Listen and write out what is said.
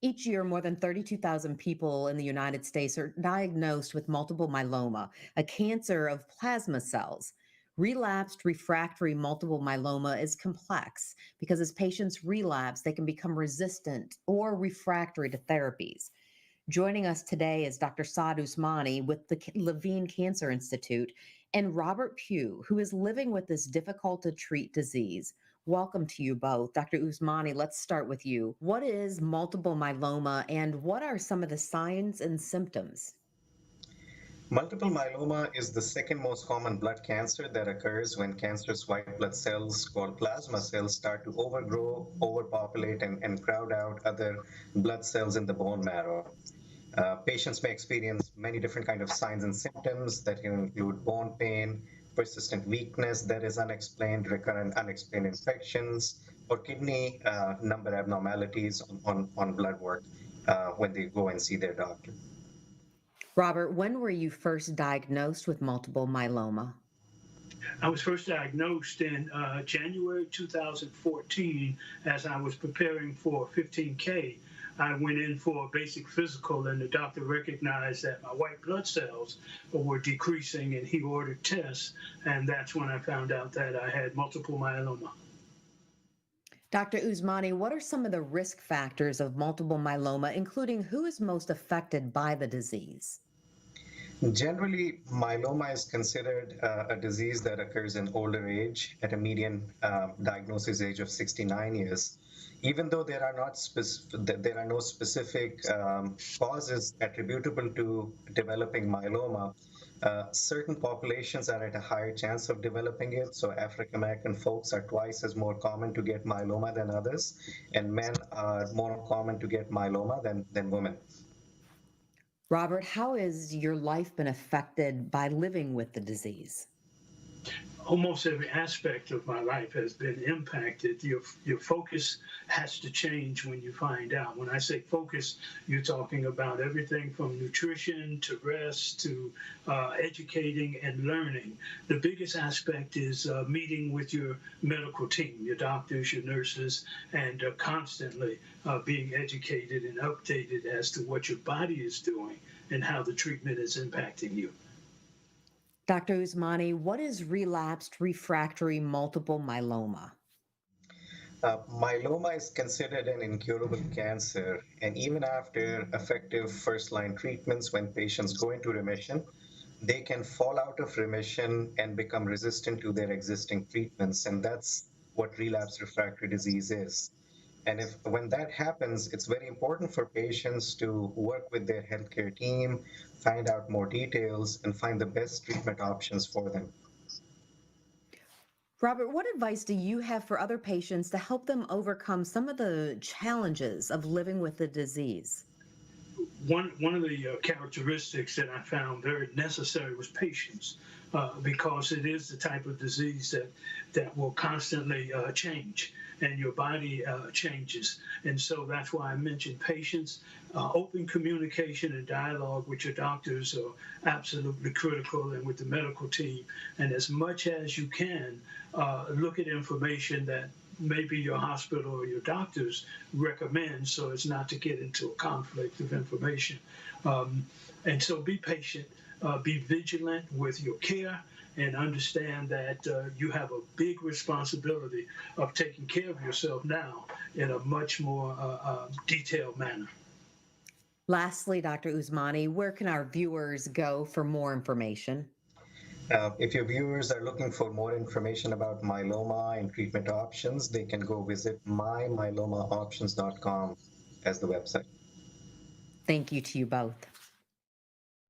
Each year, more than 32,000 people in the United States are diagnosed with multiple myeloma, a cancer of plasma cells. Relapsed refractory multiple myeloma is complex because as patients relapse, they can become resistant or refractory to therapies. Joining us today is Dr. Saad Usmani with the Levine Cancer Institute and Robert Pugh, who is living with this difficult to treat disease. Welcome to you both. Dr. Usmani, let's start with you. What is multiple myeloma and what are some of the signs and symptoms? Multiple myeloma is the second most common blood cancer that occurs when cancerous white blood cells called plasma cells start to overgrow, overpopulate, and crowd out other blood cells in the bone marrow. Patients may experience many different kind of signs and symptoms that can include bone pain, persistent weakness that is unexplained, recurrent unexplained infections, or kidney number abnormalities on blood work when they go and see their doctor. Robert, when were you first diagnosed with multiple myeloma? I was first diagnosed in January 2014 as I was preparing for 15K. I went in for a basic physical, and the doctor recognized that my white blood cells were decreasing, and he ordered tests, and that's when I found out that I had multiple myeloma. Dr. Usmani, what are some of the risk factors of multiple myeloma, including who is most affected by the disease? Generally, myeloma is considered a disease that occurs in older age at a median diagnosis age of 69 years. Even though there are no specific causes attributable to developing myeloma, certain populations are at a higher chance of developing it. So African American folks are twice as more common to get myeloma than others, and men are more common to get myeloma than women. Robert, how has your life been affected by living with the disease? Almost every aspect of my life has been impacted. Your focus has to change when you find out. When I say focus, you're talking about everything from nutrition to rest to educating and learning. The biggest aspect is meeting with your medical team, your doctors, your nurses, and constantly being educated and updated as to what your body is doing and how the treatment is impacting you. Dr. Usmani, what is relapsed refractory multiple myeloma? Myeloma is considered an incurable cancer, and even after effective first line treatments, when patients go into remission, they can fall out of remission and become resistant to their existing treatments. And that's what relapse refractory disease is. And if when that happens, it's very important for patients to work with their healthcare team, find out more details, and find the best treatment options for them. Robert, what advice do you have for other patients to help them overcome some of the challenges of living with the disease? One of the characteristics that I found very necessary was patience, because it is the type of disease that will constantly change, and your body changes. And so that's why I mentioned patience. Open communication and dialogue with your doctors are absolutely critical, and with the medical team. And as much as you can, look at information that maybe your hospital or your doctors recommend, so as not to get into a conflict of information. And so be patient, be vigilant with your care, and understand that you have a big responsibility of taking care of yourself now in a much more detailed manner. Lastly, Dr. Usmani, where can our viewers go for more information? If your viewers are looking for more information about myeloma and treatment options, they can go visit mymyelomaoptions.com as the website. Thank you to you both.